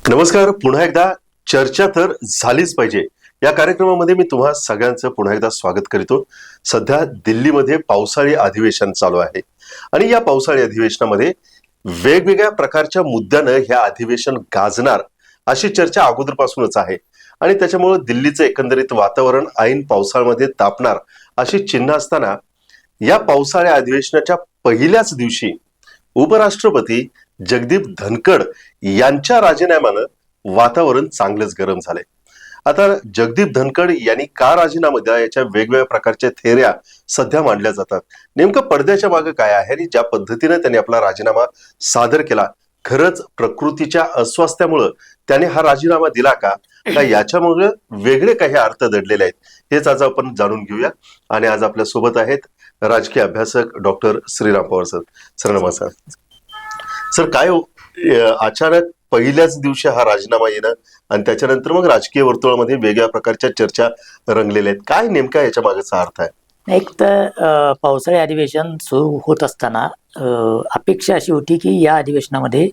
नमस्कार. पुन्हा एकदा चर्चा तर झालीच पाहिजे या कार्यक्रमामध्ये मी तुम्हा सगळ्यांचं पुन्हा एकदा स्वागत करतो. सध्या दिल्लीमध्ये पावसाळी अधिवेशन चालू आहे आणि या पावसाळी अधिवेशनामध्ये वेगवेगळ्या प्रकारच्या मुद्द्यानं हे अधिवेशन गाजणार अशी चर्चा अगोदरपासूनच आहे आणि त्याच्यामुळे दिल्लीचं एकंदरीत वातावरण ऐन पावसाळ्यामध्ये तापणार अशी चिन्ह असताना या पावसाळ्या अधिवेशनाच्या पहिल्याच दिवशी उपराष्ट्रपती जगदीप धनखड यांच्या राजीनाम्यानं वातावरण चांगलंच गरम झालंय. आता जगदीप धनखड यांनी का राजीनामा दिला याच्या वेगवेगळ्या प्रकारच्या थेऱ्या सध्या मांडल्या जातात. नेमकं पडद्याच्या मागे काय आहे आणि ज्या पद्धतीने त्यांनी आपला राजीनामा सादर केला, खरंच प्रकृतीच्या अस्वास्थ्यामुळे त्याने हा राजीनामा दिला का याच्यामुळे वेगळे काही अर्थ दडलेले आहेत, हेच आज आपण जाणून घेऊया. आणि आज आपल्या सोबत आहेत राजकीय अभ्यासक doctor Shriram Pawar sir. Sir नमस्कार. सर, काय अचानक पहिल्याच दिवशी हा राजीनामा येणं आणि त्याच्यानंतर मग राजकीय वर्तुळामध्ये वेगळ्या प्रकारच्या चर्चा रंगलेल्या आहेत, काय नेमका याच्या मागचा अर्थ आहे? एक तर पावसाळी अधिवेशन सुरू होत असताना अपेक्षा अशी होती की या अधिवेशनामध्ये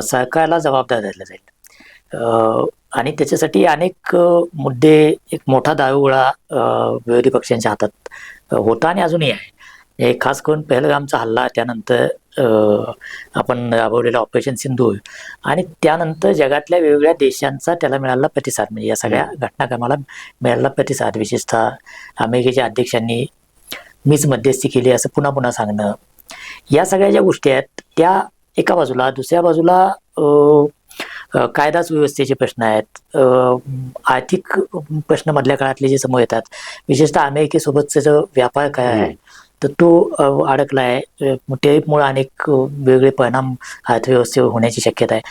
सरकारला जबाबदार धरलं जाईल आणि त्याच्यासाठी अनेक मुद्दे, एक मोठा दारूगोळा विरोधी पक्षांच्या हातात होता आणि अजूनही आहे. खास करून पहलगामचा हल्ला, त्यानंतर आपण राबवलेला ऑपरेशन सिंधूर आणि त्यानंतर जगातल्या वेगवेगळ्या देशांचा त्याला मिळालेला प्रतिसाद, म्हणजे या सगळ्या घटनाक्रमाला मिळालेला प्रतिसाद, विशेषतः अमेरिकेच्या अध्यक्षांनी मीच मध्यस्थी केली असं पुन्हा पुन्हा सांगणं, या सगळ्या ज्या गोष्टी आहेत त्या एका बाजूला. दुसऱ्या बाजूला कायदा सुव्यवस्थेचे प्रश्न आहेत, आर्थिक प्रश्न मधल्या काळातले जे समोर येतात, विशेषतः अमेरिकेसोबतचा जो व्यापार काय आहे तर तो अडकला आहे. टेरिफमुळे अनेक वेगळे परिणाम अर्थव्यवस्थेवर होण्याची शक्यता आहे.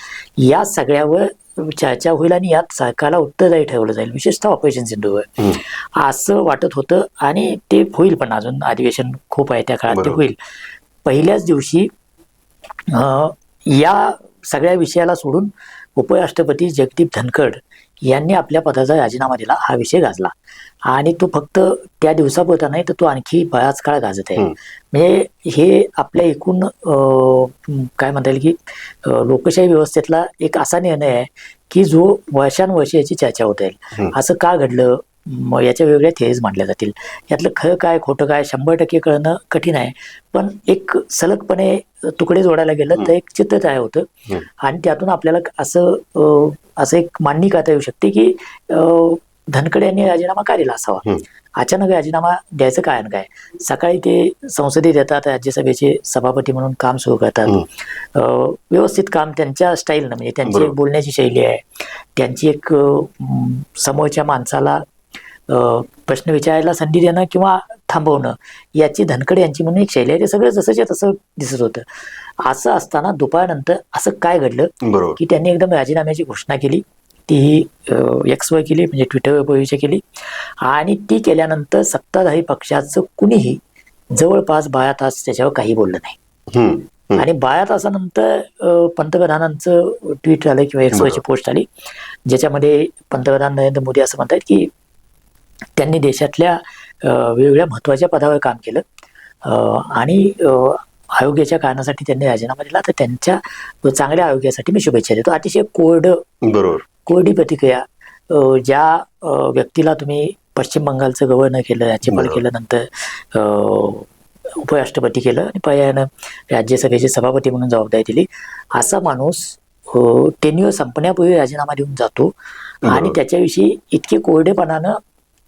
या सगळ्यावर चर्चा होईल आणि यात सरकारला उत्तरदायी ठेवलं जाईल, विशेषतः ऑपरेशन सिंधूवर असं वाटत होतं आणि ते होईल. पण अजून अधिवेशन खूप आहे, त्या काळात ते होईल. पहिल्याच दिवशी या सगळ्या विषयाला सोडून उपराष्ट्रपती जगदीप धनखड यांनी आपल्या पदाचा राजीनामा दिला. हा विषय गाजला आणि तो फक्त त्या दिवसापुरता नाही तर तो आणखी बराच काळ गाजत आहे. म्हणजे हे आपल्या एकूण काय म्हणता येईल की लोकशाही व्यवस्थेतला एक असा निर्णय आहे की जो वर्षानुवर्षे याची चर्चा होत राहील. असं का घडलं, याच्या वेगवेगळ्या थेरीज मांडल्या जातील. यातलं खरं काय खोटं काय 100% कळणं कठीण आहे, पण एक सलगपणे तुकडे जोडायला गेलं तर एक चित्र तयार होतं आणि त्यातून आपल्याला असं एक मांडणी करता येऊ शकते की धनखड यांनी राजीनामा का दिला असावा. अचानक राजीनामा द्यायचं काय आणि काय. सकाळी ते संसदेत येतात, राज्यसभेचे सभापती म्हणून काम सुरू करतात, व्यवस्थित काम त्यांच्या स्टाईलनं, म्हणजे त्यांची एक बोलण्याची शैली आहे, त्यांची एक समोरच्या माणसाला प्रश्न विचारायला संधी देणं किंवा थांबवणं, याची धनखड यांची म्हणून एक शैली आहे. ते सगळं जसंच्या तसं दिसत होतं. असं असताना दुपारनंतर असं काय घडलं की त्यांनी एकदम राजीनाम्याची घोषणा केली. ती एक्सवर केली, म्हणजे ट्विटरवर भविष्य केली आणि ती केल्यानंतर सत्ताधारी पक्षाचं कुणीही जवळपास 12 तास त्याच्यावर काही बोललं नाही. आणि 12 तासानंतर पंतप्रधानांचं ट्विट आलं किंवा एक्सवरची पोस्ट आली, ज्याच्यामध्ये पंतप्रधान नरेंद्र मोदी असं म्हणतात की त्यांनी देशातल्या वेगवेगळ्या महत्वाच्या पदावर काम केलं आणि आरोग्याच्या कारणासाठी त्यांनी राजीनामा दिला, तर त्यांच्या चांगल्या आरोग्यासाठी मी शुभेच्छा देतो. अतिशय कोरडी प्रतिक्रिया. ज्या व्यक्तीला तुम्ही पश्चिम बंगालचं गव्हर्नर केलं, राज्यपाल केलं, नंतर उपराष्ट्रपती केलं आणि पर्यायानं राज्यसभेचे सभापती म्हणून जबाबदारी दिली, असा माणूस टेन्युअर संपण्यापूर्वी राजीनामा देऊन जातो आणि त्याच्याविषयी इतके कोरडेपणानं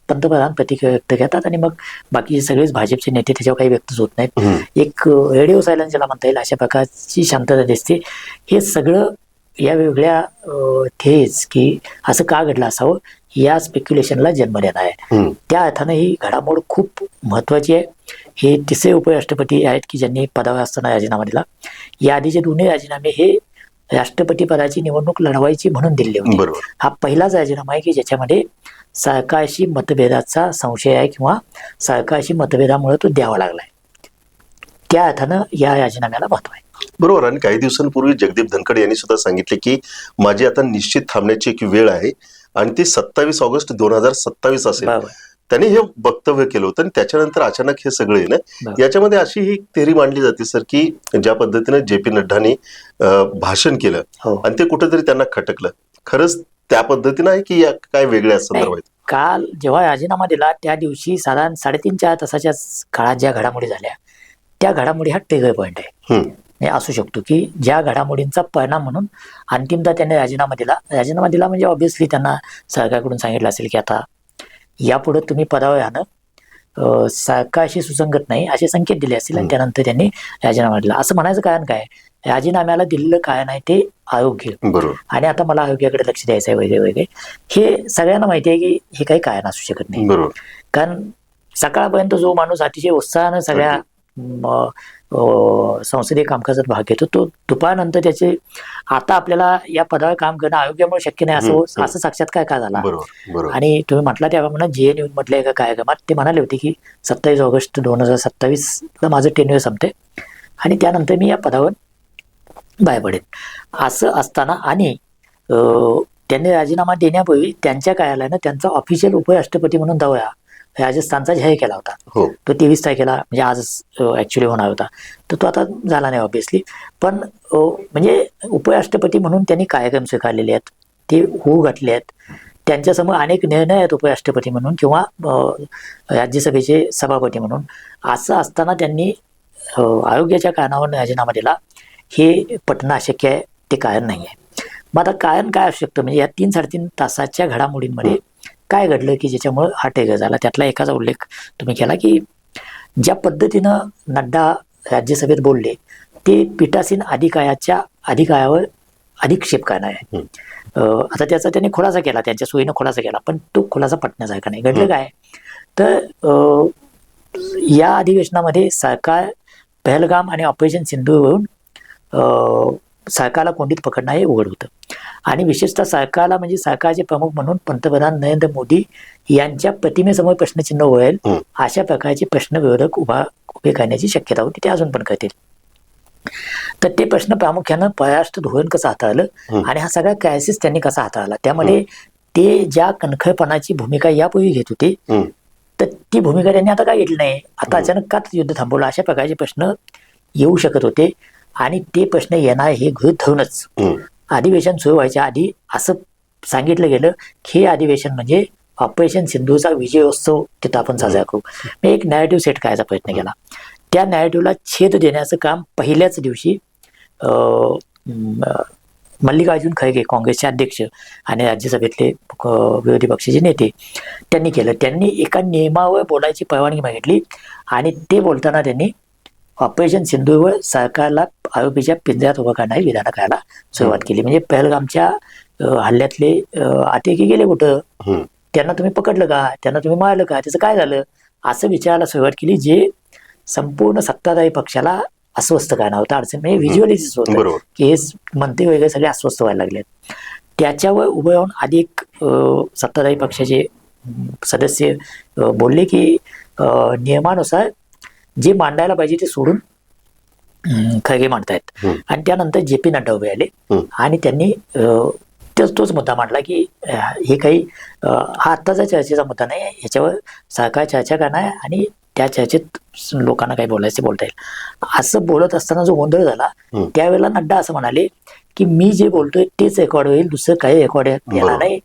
पंतप्रधान प्रतिक्रिया व्यक्त करतात आणि मग बाकीचे सगळेच भाजपचे नेते त्याच्यावर काही व्यक्तच होत नाहीत. एक रेडिओ सायलेन्स ज्याला म्हणता येईल, अशा प्रकारची शांतता दिसते. हे सगळं या वेगळ्या थेज की असं का घडलं असावं या स्पेक्युलेशनला जन्म देणार आहे. त्या अर्थानं ही घडामोड खूप महत्वाची आहे. हे तिसरे उपराष्ट्रपती आहेत की ज्यांनी पदावर असताना राजीनामा दिला. या आधीचे दोन्ही राजीनामे हे राष्ट्रपती पदाची निवडणूक लढवायची म्हणून दिले होते. हा पहिलाच राजीनामा आहे की ज्याच्यामध्ये सरकारशी मतभेदाचा संशय आहे किंवा सरकारशी मतभेदामुळे तो द्यावा लागलाय. त्या अर्थानं या राजीनाम्याला महत्व आहे. बरोबर. आणि काही दिवसांपूर्वी जगदीप धनखड यांनी सुद्धा सांगितले की माझी आता निश्चित थांबण्याची एक वेळ आहे आणि ती 27 ऑगस्ट 2027 असेल. त्यांनी हे वक्तव्य केलं होतं आणि त्याच्यानंतर अचानक हे सगळे ना बरं. याच्यामध्ये अशी ही थेरी मांडली जाते सर की ज्या पद्धतीने JP नड्डांनी भाषण केलं हो. आणि ते कुठेतरी त्यांना खटकलं, खरंच त्या पद्धतीनं आहे की या काय वेगळ्या संदर्भात? काल जेव्हा राजीनामा दिला त्या दिवशी साधारण 3.5-4 तासाच्या काळात ज्या घडामोडी झाल्या त्या घडामोडी हा ट्रिगर पॉईंट आहे. हे असू शकतो की ज्या घडामोडींचा परिणाम म्हणून अंतिमतः त्यांनी राजीनामा दिला म्हणजे ऑब्व्हियसली त्यांना सरकारकडून सांगितलं असेल की आता यापुढे तुम्ही पदावर राहणं सरकारशी सुसंगत नाही असे संकेत दिले असतील आणि त्यानंतर त्यांनी राजीनामा दिला. असं म्हणायचं कारण काय, राजीनाम्याला दिलेलं काय नाही ते आरोग्य, बरोबर. आणि आता मला आरोग्याकडे लक्ष द्यायचं आहे वगैरे वगैरे. हे सगळ्यांना माहिती आहे की हे काही कारण असू शकत नाही. बरोबर. कारण सकाळपर्यंत जो माणूस अतिशय उत्साहानं सगळ्या संसदीय कामकाजात भाग घेतो तो दुपारनंतर त्याचे आता आपल्याला या पदावर काम करणं आरोग्यामुळे शक्य नाही असं साक्षात्कार का झाला. बरोबर. आणि तुम्ही म्हटला त्याप्रमाणे JNU मधल्या एका कार्यक्रमात ते म्हणाले होते की 27 ऑगस्ट 2027 ला माझं टेन्युअर संपते आणि त्यानंतर मी या पदावर बाहेर पडेन. असं असताना आणि त्यांनी राजीनामा देण्यापूर्वी त्यांच्या कार्यालयानं त्यांचा ऑफिशियल उपराष्ट्रपती म्हणून दौरा राजस्थानचा जाहीर केला होता. तो 23 तारखेला म्हणजे आज ऍक्च्युली होणार होता, तर तो आता झाला नाही ऑब्व्हियसली. पण म्हणजे उपराष्ट्रपती म्हणून त्यांनी कार्यक्रम स्वीकारलेले आहेत, ते होऊ घातले आहेत. त्यांच्यासमोर अनेक निर्णय आहेत उपराष्ट्रपती म्हणून किंवा राज्यसभेचे सभापती म्हणून. असं असताना त्यांनी आरोग्याच्या कारणावर राजीनामा दिला हे पटणं अशक्य आहे, ते कारण नाही आहे. मग आता कारण काय असू शकतं, म्हणजे या 3-3.5 तासाच्या घडामोडींमध्ये काय घडलं की ज्याच्यामुळे हा ट्रिगर झाला. त्यातला एकाचा उल्लेख तुम्ही केला की ज्या पद्धतीनं नड्डा राज्यसभेत बोलले ते पीठासीन अधिकारावर अधिक्षेप करणार आहे. आता त्याचा त्यांनी खुलासा केला, त्यांच्या सोयीनं खुलासा केला, पण तो खुलासा पटण्यासारखा नाही. घडलं काय तर या अधिवेशनामध्ये सरकार पहलगाम आणि ऑपरेशन सिंधूरवरून सरकारला कोंडीत पकडणं हे उघड होतं. आणि विशेषतः सरकारला म्हणजे सरकारचे प्रमुख म्हणून पंतप्रधान नरेंद्र मोदी यांच्या प्रतिमेसमोर प्रश्नचिन्ह होईल अशा प्रकारचे प्रश्न विरोधक उभे करण्याची शक्यता होती, ते अजून पण करतील. तर ते प्रश्न प्रामुख्यानं परराष्ट्र धोरण कसं हाताळलं आणि हा सगळा क्रायसिस त्यांनी कसा हाताळला, त्यामध्ये ते ज्या कणखरपणाची भूमिका यापूर्वी घेत होते तर ती भूमिका त्यांनी आता काय घेतली नाही. आता अचानक का युद्ध थांबवलं अशा प्रकारचे प्रश्न येऊ शकत होते. आणि ते प्रश्न येणार हे गृहीत धरूनच अधिवेशन सुरू व्हायच्या आधी असं सांगितलं गेलं की हे अधिवेशन म्हणजे ऑपरेशन सिंधूचा विजयोत्सव तिथं आपण साजरा करू. मी एक नॅरेटिव्ह सेट करायचा प्रयत्न केला. त्या नॅरेटिव्हला छेद देण्याचं काम पहिल्याच दिवशी मल्लिकार्जुन खरगे काँग्रेसचे अध्यक्ष आणि राज्यसभेतले विरोधी पक्षाचे नेते त्यांनी केलं. त्यांनी एका नियमावर बोलायची परवानगी मागितली आणि ते बोलताना त्यांनी ऑपरेशन सिंधूवर सरकारला आरोपीच्या पिंजऱ्यात उभं करणारी विधानं करायला सुरुवात केली. म्हणजे पहलगामच्या हल्ल्यातले आतेकी गेले कुठं, त्यांना तुम्ही पकडलं का, त्यांना तुम्ही मारलं का, त्याचं काय झालं असं विचारायला सुरुवात केली, जे संपूर्ण सत्ताधारी पक्षाला अस्वस्थ करणार होतं. अडचण म्हणजे व्हिज्युअलिटीच होतं की हे मंत्री वगैरे सगळे अस्वस्थ व्हायला लागलेत. त्याच्यावर उभं राहून अधिक सत्ताधारी पक्षाचे सदस्य बोलले की नियमानुसार जे मांडायला पाहिजे ते सोडून खरगे मांडतायत. आणि त्यानंतर JP नड्डा उभे आले आणि त्यांनी तोच मुद्दा मांडला की हे काही हा आत्ताचा चर्चेचा मुद्दा नाही, ह्याच्यावर सरकार चर्चा करणार आहे आणि त्या चर्चेत लोकांना काही बोलायचं बोलता येईल. असं बोलत असताना जो गोंधळ झाला त्यावेळेला नड्डा असं म्हणाले की मी जे बोलतोय तेच रेकॉर्ड होईल, दुसरं काही रेकॉर्ड येणार नाही,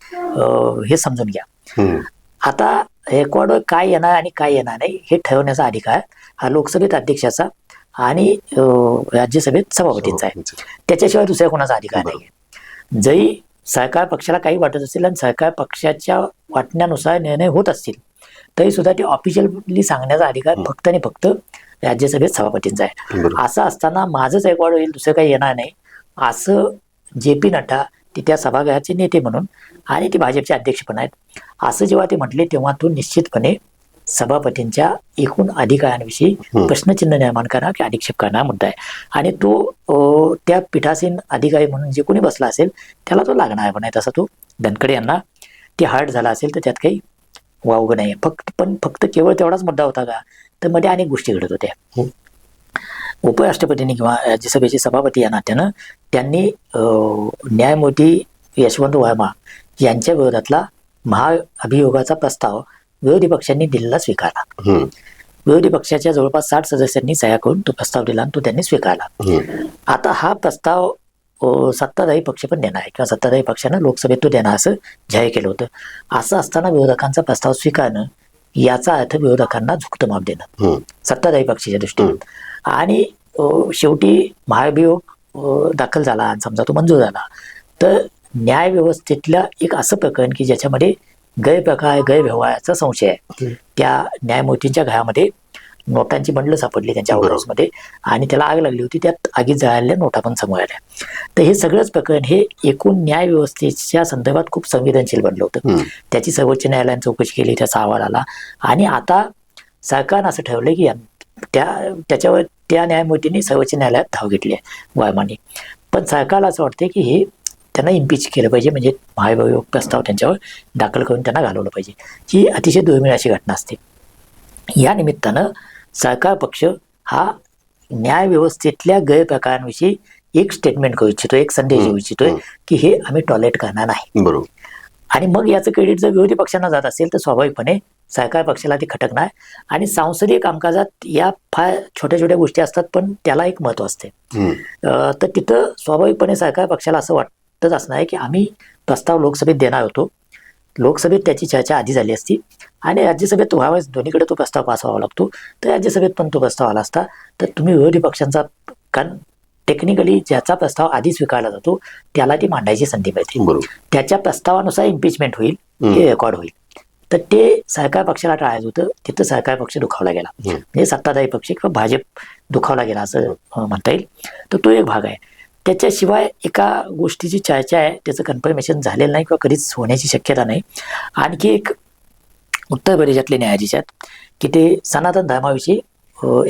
हे समजून घ्या. आता रेकॉर्डवर काय येणार आणि काय येणार नाही हे ठरवण्याचा अधिकार हा लोकसभेत अध्यक्षाचा आणि राज्यसभेत सभापतींचा आहे, त्याच्याशिवाय दुसऱ्या कोणाचा अधिकार नाही. जरी सरकार पक्षाला काही वाटत असेल आणि सरकार पक्षाच्या वाटण्यानुसार निर्णय होत असतील तरी सुद्धा ते ऑफिशियली सांगण्याचा अधिकार फक्त आणि फक्त राज्यसभेत सभापतींचा आहे. असं असताना माझंच रेकॉर्ड होईल, दुसरं काही येणार नाही असं JP नड्डा ते त्या सभागृहाचे नेते म्हणून आणि ते भाजपचे अध्यक्ष पण आहेत असं जेव्हा ते म्हटले तेव्हा तो निश्चितपणे सभापतींच्या एकूण अधिकारांविषयी प्रश्नचिन्ह निर्माण करणं की अधिक्षेप करणारा मुद्दा आहे. आणि तो त्या पीठासीन अधिकारी म्हणून जे कोणी बसला असेल त्याला तो लागणार पण आहे. तसा तो धनखडे यांना ते हार्ड झाला असेल तर त्यात काही वावगं नाही. फक्त केवळ तेवढाच मुद्दा होता का, तर मध्ये अनेक गोष्टी घडत होत्या. उपराष्ट्रपतींनी किंवा राज्यसभेचे सभापती या नात्यानं त्यांनी न्यायमूर्ती यशवंत वर्मा यांच्या विरोधातला महाअभियोगाचा प्रस्ताव विरोधी पक्षांनी दिलेला स्वीकारला. हम्म, विरोधी पक्षाच्या जवळपास 60 सदस्यांनी सह्या करून तो प्रस्ताव दिला आणि तो त्यांनी स्वीकारला. हम्म, आता हा प्रस्ताव सत्ताधारी पक्ष पण देणार आहे किंवा सत्ताधारी पक्षानं लोकसभेत तो देणार असं जाहीर केलं होतं. असं असताना विरोधकांचा प्रस्ताव स्वीकारणं याचा अर्थ विरोधकांना झुकतं माप देणं हम्म, सत्ताधारी पक्षाच्या दृष्टीने. आणि शेवटी महाभियोग दाखल झाला आणि समजा तो मंजूर झाला तर न्यायव्यवस्थेतल्या एक असं प्रकरण की ज्याच्यामध्ये गैरप्रकार गैरव्यवहाराचा संशय आहे. त्या न्यायमूर्तींच्या घरामध्ये नोटांची बंडलं सापडली त्यांच्या बरोबर. हाऊसमध्ये आणि त्याला आग लागली होती. त्यात आगीत जळालेल्या नोटा पण समोर आल्या. तर हे सगळंच प्रकरण हे एकूण न्यायव्यवस्थेच्या संदर्भात खूप संवेदनशील बनलं होतं. हम्म, त्याची सर्वोच्च न्यायालयाने चौकशी केली, त्याचा अहवाल आला आणि आता सरकारनं असं ठरवलं की त्याच्यावर त्या न्यायमूर्तींनी सर्वोच्च न्यायालयात धाव घेतली आहे वायमाने. पण सरकारला असं वाटतं की हे त्यांना इम्पीच केलं पाहिजे, म्हणजे महाभियोग प्रस्ताव त्यांच्यावर दाखल करून त्यांना घालवलं पाहिजे. ही अतिशय दुर्मिळ अशी घटना असते. या निमित्तानं सरकार पक्ष हा न्यायव्यवस्थेतल्या गैरप्रकारांविषयी एक स्टेटमेंट करू इच्छितो, एक संदेश देऊ इच्छितोय की हे आम्ही टॉलरेट करणार नाही. बरोबर. आणि मग याचं क्रेडिट जर विरोधी पक्षांना जात असेल तर स्वाभाविकपणे सरकार पक्षाला ते खटकणार. आणि संसदीय कामकाजात या फार छोट्या छोट्या गोष्टी असतात पण त्याला एक महत्व असते. हम्म, तर तिथं स्वाभाविकपणे सरकार पक्षाला असं वाटतच असणार आहे की आम्ही प्रस्ताव लोकसभेत देणार होतो, लोकसभेत त्याची चर्चा आधी झाली असती आणि राज्यसभेत व्हावाच, दोन्हीकडे तो प्रस्ताव पास व्हावा लागतो, तर राज्यसभेत पण तो प्रस्ताव आला असता. तर तुम्ही विरोधी पक्षांचा, कारण टेक्निकली ज्याचा प्रस्ताव आधी स्वीकारला जातो त्याला ती मांडायची संधी मिळते. बरोबर. त्याच्या प्रस्तावानुसार इम्पिचमेंट होईल, हे रेकॉर्ड होईल. तर ते सरकार पक्षाला टाळायचं होतं, तिथं सरकार पक्ष दुखावला गेला, म्हणजे सत्ताधारी पक्ष किंवा भाजप दुखावला गेला असं म्हणता येईल. तर तो एक भाग आहे. त्याच्याशिवाय एका गोष्टीची चर्चा आहे, त्याचं कन्फर्मेशन झालेलं नाही किंवा कधीच होण्याची शक्यता नाही. आणखी एक उत्तर प्रदेशातले न्यायाधीश आहेत की ते सनातन धर्माविषयी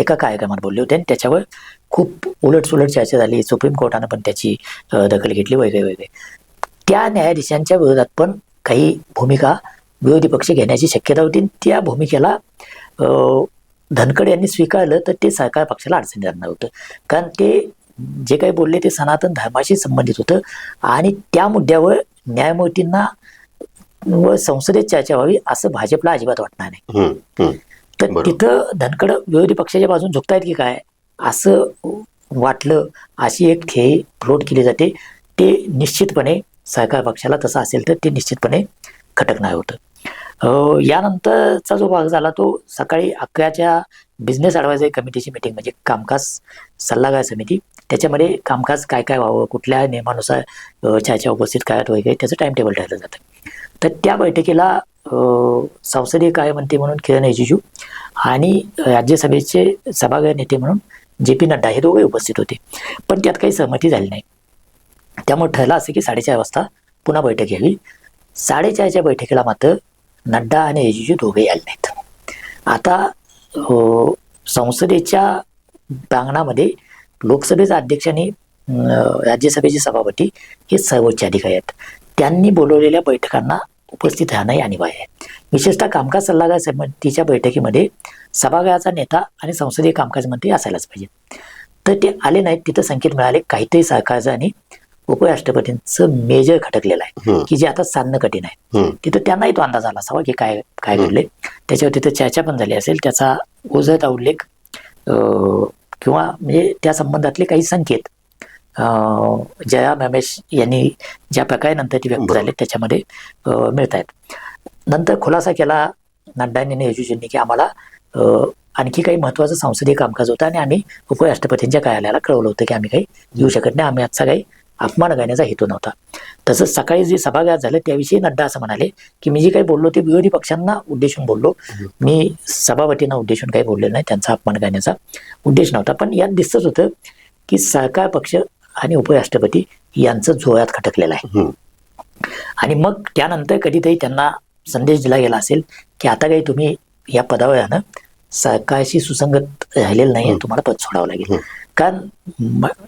एका कार्यक्रमात बोलले होते आणि त्याच्यावर खूप उलटसुलट चर्चा झाली. सुप्रीम कोर्टानं पण त्याची दखल घेतली वगैरे वगैरे. त्या न्यायाधीशांच्या विरोधात पण काही भूमिका विरोधी पक्ष घेण्याची शक्यता होती. त्या भूमिकेला धनखड यांनी स्वीकारलं तर ते सरकार पक्षाला अडचणी आणणार होतं, कारण ते जे काही बोलले ते सनातन धर्माशी संबंधित होतं आणि त्या मुद्द्यावर न्यायमूर्तींना व संसदेत चर्चा व्हावी असं भाजपला अजिबात वाटणार नाही. हम्म, हम्म, तर बरोबर. तिथं धनखड विरोधी पक्षाच्या बाजून झुकतायत की काय असं वाटलं, अशी एक थेअरी फ्लोट केली जाते. ते निश्चितपणे सरकार पक्षाला तसं असेल तर ते निश्चितपणे खटकणार होतं. यानंतरचा जो भाग झाला तो सकाळी 11च्या बिझनेस ॲडवायझरी कमिटीची मीटिंग, म्हणजे कामकाज सल्लागार समिती. त्याच्यामध्ये कामकाज काय काय व्हावं, कुठल्या नियमानुसार चर्चा उपस्थित करायला वगैरे त्याचं टाइम टेबल ठरलं जातं. तर त्या बैठकीला संसदीय कार्यमंत्री म्हणून किरण रिजिजू आणि राज्यसभेचे सभागृह नेते म्हणून JP नड्डा हे दोघे उपस्थित होते. पण त्यात काही सहमती झाली नाही. त्यामुळे ठरलं असं की 4:30 वाजता पुन्हा बैठक घ्यावी. 4:30च्या बैठकीला मात्र नड्डा आणि रिजिजू दोघे आले नाहीत. आता संसदेच्या प्रांगणामध्ये लोकसभेचा अध्यक्ष आणि राज्यसभेचे सभापती हे सर्वोच्च अधिकारी आहेत. त्यांनी बोलवलेल्या बैठकांना उपस्थित राहणंही अनिवार्य आहे. विशेषतः कामकाज सल्लागार समितीच्या बैठकीमध्ये सभागृहाचा नेता आणि संसदीय कामकाज मंत्री असायलाच पाहिजे. तर ते आले नाहीत. तिथं संकेत मिळाले काहीतरी सरकारचं आणि उपराष्ट्रपतींचं मेजर खटकलेलं आहे की जे आता सांगणं कठीण आहे. तिथं त्यांनाही तो अंदाज आला असावा की काय काय घडले. त्याच्यावर तिथं चर्चा पण झाली असेल. त्याचा ओझरता उल्लेख किंवा म्हणजे त्या संबंधातले काही संकेत जया रमेश यांनी ज्या प्रकारे नंतर ती व्यक्त झाले त्याच्यामध्ये मिळत आहेत. नंतर खुलासा केला नड्डांनी आणि रिजिजूंनी की आम्हाला आणखी काही महत्त्वाचं संसदीय कामकाज होतं आणि आम्ही उपराष्ट्रपतींच्या कार्यालयाला कळवलं होतं की आम्ही काही येऊ शकत नाही, आम्ही आजचा काही अपमान करण्याचा हेतू नव्हता. तसंच सकाळी जे सभागृहात झालं त्याविषयी नड्डा असं म्हणाले की मी जे काही बोललो ते विरोधी पक्षांना उद्देशून बोललो, मी सभापतींना उद्देशून काही बोललेलं नाही, त्यांचा अपमान करण्याचा उद्देश नव्हता. पण यात दिसतच होतं की सरकार पक्ष आणि उपराष्ट्रपती यांचं जोरात खटकलेलं आहे. आणि मग त्यानंतर कधीतरी त्यांना संदेश दिला गेला असेल की आता काही तुम्ही या पदावर राहणं सरकारशी सुसंगत राहिलेलं नाही, तुम्हाला पद सोडावं लागेल. कारण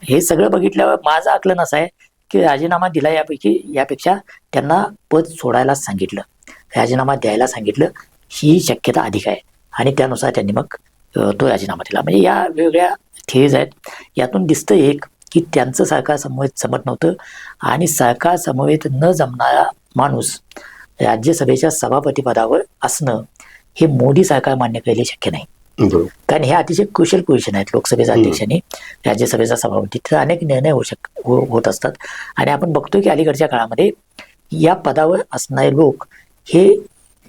हे सगळं बघितल्यावर माझं आकलन असं आहे की राजीनामा दिला यापेक्षा त्यांना पद सोडायला सांगितलं, राजीनामा द्यायला सांगितलं ही शक्यता अधिक आहे. आणि त्यानुसार त्यांनी मग तो राजीनामा दिला. म्हणजे या वेगवेगळ्या थिअरीज आहेत. यातून दिसतं एक की त्यांचं सरकार समवेत जमत नव्हतं आणि सरकार समवेत न जमणारा माणूस राज्यसभेच्या सभापती पदावर असणं हे मोदी सरकार मान्य केले शक्य नाही. बरोबर. कारण हे अतिशय कुशल पोझिशन आहेत लोकसभेचा अध्यक्ष आणि राज्यसभेचा सभापती. तर अनेक निर्णय होत असतात आणि आपण बघतो की अलीकडच्या काळामध्ये या पदावर असणारे लोक हे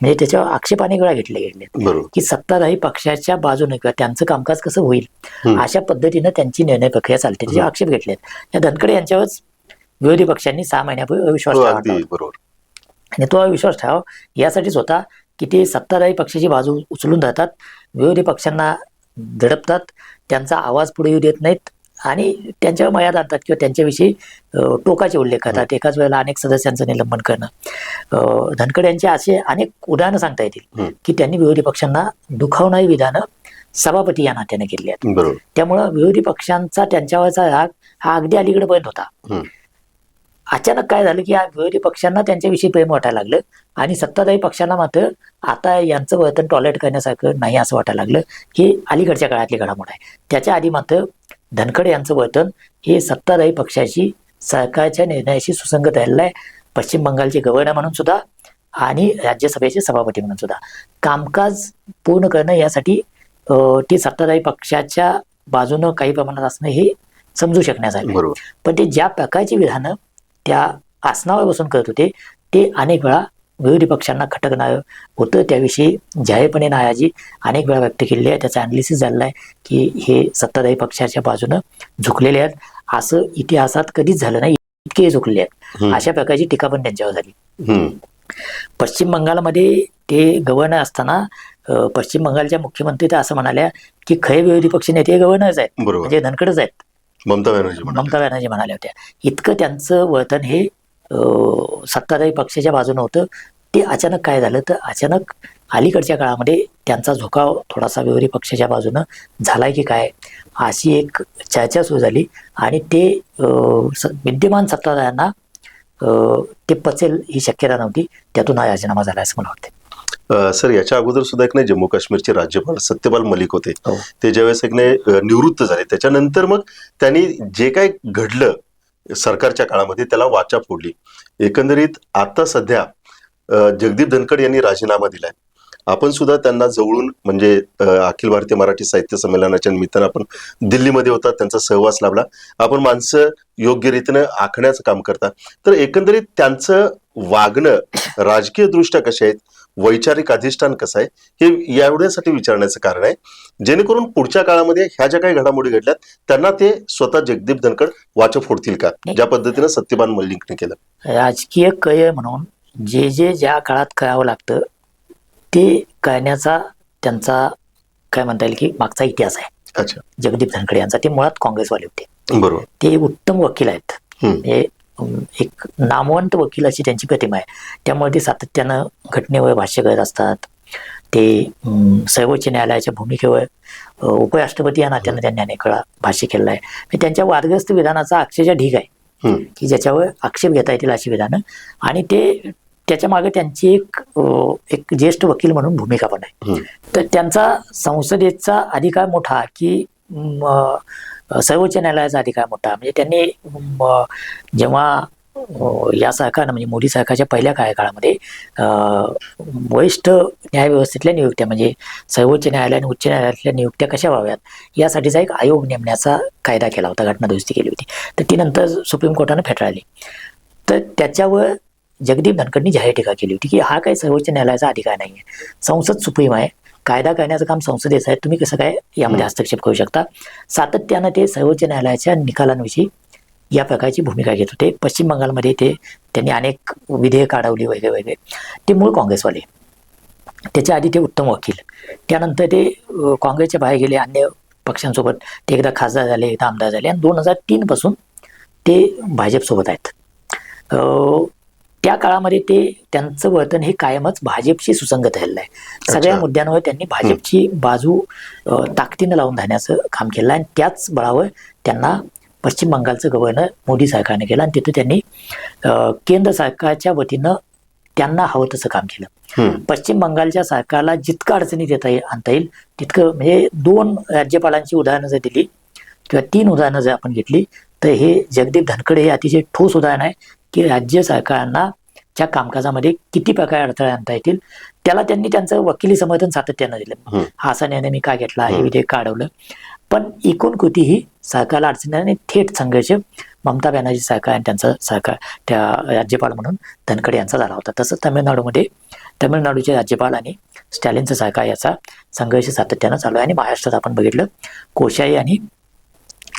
म्हणजे त्याच्यावर आक्षेप अनेक वेळा घेतले गेले बरोबर. की सत्ताधारी पक्षाच्या बाजूने किंवा त्यांचं कामकाज कसं होईल अशा पद्धतीनं त्यांची निर्णय प्रक्रिया चालते, त्याचे आक्षेप घेतलेत. या धनखडे यांच्यावर विरोधी पक्षांनी 6 महिन्यापूर्वी अविश्वास ठेवला अगदी बरोबर. आणि तो अविश्वास ठराव यासाठीच होता की ते सत्ताधारी पक्षाची बाजू उचलून धरतात, विरोधी पक्षांना दडपतात, त्यांचा आवाज पुढे येऊ देत नाहीत आणि त्यांच्यावर मर्यादा आणतात किंवा त्यांच्याविषयी टोकाचे उल्लेख करतात. एकाच वेळेला अनेक सदस्यांचं निलंबन करणं. धनखडे यांचे असे अनेक उदाहरणं सांगता येतील की त्यांनी विरोधी पक्षांना दुखावणारी विधानं सभापती या नात्याने केली आहेत. त्यामुळं विरोधी पक्षांचा त्यांच्यावरचा राग हा अगदी अलीकडे पर्यंत होता. अचानक काय झालं की या विरोधी पक्षांना त्यांच्याविषयी प्रेम वाटायला लागलं आणि सत्ताधारी पक्षांना मात्र आता यांचं वर्तन टॉलरेट करण्यासारखं नाही असं वाटायला लागलं. हे अलीकडच्या काळातली घडामोड आहे. त्याच्या आधी मात्र धनखडे यांचं वर्तन हे सत्ताधारी पक्षाची सरकारच्या निर्णयाशी सुसंगत राहिलेलं आहे. पश्चिम बंगालचे गव्हर्नर म्हणून सुद्धा आणि राज्यसभेचे सभापती म्हणून सुद्धा कामकाज पूर्ण करणं यासाठी ते सत्ताधारी पक्षाच्या बाजूनं काही प्रमाणात असणं हे समजू शकण्यासारखं. पण ते ज्या प्रकारची विधानं त्या आसनावर बसून करत होते ते अनेक वेळा विरोधी पक्षांना खटकणारं होतं. त्याविषयी जाहीरपणे नाराजी अनेक वेळा व्यक्त केलेली आहे. त्याचा अनालिसिस झालेला आहे की हे सत्ताधारी पक्षाच्या बाजूनं झुकलेले आहेत. असं इतिहासात कधीच झालं नाही, इतके झुकलेले आहेत. अशा प्रकारची टीका पण त्यांच्यावर झाली. पश्चिम बंगालमध्ये ते गव्हर्नर असताना पश्चिम बंगालच्या मुख्यमंत्री तर असं म्हणाल्या की खरे विरोधी पक्ष नेते गव्हर्नरच आहेत, म्हणजे धनखडच आहेत. ममता बॅनर्जी म्हणाल्या होत्या. इतकं त्यांचं वर्तन हे सत्ताधारी पक्षाच्या बाजूने होतं. ते अचानक काय झालं तर अचानक अलीकडच्या काळामध्ये त्यांचा झुकाव थोडासा विरोधी पक्षाच्या बाजूनं झालाय की काय अशी एक चर्चा सुरू झाली आणि ते विद्यमान सत्ताधाऱ्यांना ते पचेल ही शक्यता नव्हती. त्यातून हा राजीनामा झाला असं मला वाटतं. सर, याच्या अगोदर सुद्धा एक नाही जम्मू काश्मीरचे राज्यपाल सत्यपाल मलिक होते, ते ज्यावेळेस एक नाही निवृत्त झाले त्याच्यानंतर मग त्यांनी जे काय घडलं सरकारच्या काळामध्ये त्याला वाचा फोडली. एकंदरीत आता सध्या जगदीप धनखड यांनी राजीनामा दिलाय. आपण सुद्धा त्यांना जवळून म्हणजे अखिल भारतीय मराठी साहित्य संमेलनाच्या निमित्तानं आपण दिल्लीमध्ये होता, त्यांचा सहवास लाभला. आपण माणसं योग्य रीतीनं आखण्याचं काम करता. तर एकंदरीत त्यांचं वागणं राजकीय दृष्ट्या कसे आहेत, वैचारिक अधिष्ठान कसं आहे, हे एवढ्यासाठी विचारण्याचं कारण आहे जेणेकरून पुढच्या काळामध्ये ह्या ज्या काही घडामोडी घडल्यात त्यांना ते स्वतः जगदीप धनखड वाचा फोडतील का, ज्या पद्धतीनं सत्यपाल मलिकने केलं. राजकीय कय म्हणून जे ज्या काळात करावं लागतं ते करण्याचा त्यांचा काय म्हणता येईल की मागचा इतिहास आहे. अच्छा. जगदीप धनखडे यांचा ते मुळात काँग्रेसवाले होते. बरोबर. ते उत्तम वकील आहेत. हे एक नामवंत वकील अशी त्यांची प्रतिमा आहे. त्यामुळे ते सातत्यानं घटनेवर भाष्य करत असतात. ते सर्वोच्च न्यायालयाच्या भूमिकेवर उपराष्ट्रपती या नात्यानं त्यांनी अनेक वेळा भाष्य केलेलं आहे. त्यांच्या वादग्रस्त विधानाचा अक्षरशः ढीग आहे की ज्याच्यावर आक्षेप घेता येतील अशी विधानं आणि ते त्याच्या मागे त्यांची एक ज्येष्ठ वकील म्हणून भूमिका पण आहे. तर त्यांचा संसदेचा अधिकार मोठा की सर्वोच्च न्यायालयाचा अधिकार मोठा. म्हणजे त्यांनी जेव्हा या सरकारनं म्हणजे मोदी सरकारच्या पहिल्या कार्यकाळामध्ये वरिष्ठ न्यायव्यवस्थेतल्या नियुक्त्या म्हणजे सर्वोच्च न्यायालय आणि उच्च न्यायालयातल्या नियुक्त्या कशा व्हाव्यात यासाठीचा एक आयोग नेमण्याचा कायदा केला होता, घटना दुरुस्ती केली होती. तर ती नंतर सुप्रीम कोर्टानं फेटाळली. तर त्याच्यावर जगदीप धनखडनी जाहीर टीका केली होती की हा काही सर्वोच्च न्यायालयाचा अधिकार नाही आहे, संसद सुप्रीम आहे, कायदा करण्याचं काम संसदेचं आहे, तुम्ही कसं काय यामध्ये हस्तक्षेप करू शकता. सातत्यानं ते सर्वोच्च न्यायालयाच्या निकालांविषयी या प्रकारची भूमिका घेत होते. पश्चिम बंगालमध्ये त्यांनी अनेक विधेयक अडवली वगैरे वगैरे. ते मूळ काँग्रेसवाले. त्याच्या आधी ते उत्तम वकील. त्यानंतर ते काँग्रेसच्या बाहेर गेले, अन्य पक्षांसोबत ते एकदा खासदार झाले, एकदा आमदार झाले आणि 2003 पासून ते भाजपसोबत आहेत. त्या काळामध्ये त्यांचं वर्तन हे कायमच भाजपशी सुसंगत राहिलेलं आहे. सगळ्या मुद्द्यांवर त्यांनी भाजपची बाजू ताकदीनं लावून धरण्याचं काम केलं आणि त्याच बळावर त्यांना पश्चिम बंगालचं गव्हर्नर मोदी सरकारने केलं आणि तिथं त्यांनी केंद्र सरकारच्या वतीनं त्यांना हवं तसं काम केलं. पश्चिम बंगालच्या सरकारला जितकं अडचणीत आणता येईल तितकं, म्हणजे 2 राज्यपालांची उदाहरणं जर दिली किंवा 3 उदाहरणं जर आपण घेतली तर हे जगदीप धनखडे हे अतिशय ठोस उदाहरण आहे की राज्य सरकारांना सरकारच्या कामकाजामध्ये किती प्रकारे अडथळे आणता येतील त्याला त्यांनी त्यांचं वकिली समर्थन सातत्यानं दिलं. हा असा निर्णय मी का घेतला, हे विधेयक का अडवलं. पण एकूण कृती ही सरकारला अडचणी थेट संघर्ष ममता बॅनर्जी सरकार आणि त्यांचा सरकार त्या राज्यपाल म्हणून धनखड यांचा झाला होता. तसंच तमिळनाडूचे राज्यपाल आणि स्टॅलिनचं सरकार याचा संघर्ष सातत्यानं चालू आहे. आणि महाराष्ट्रात आपण बघितलं कोश्यारी आणि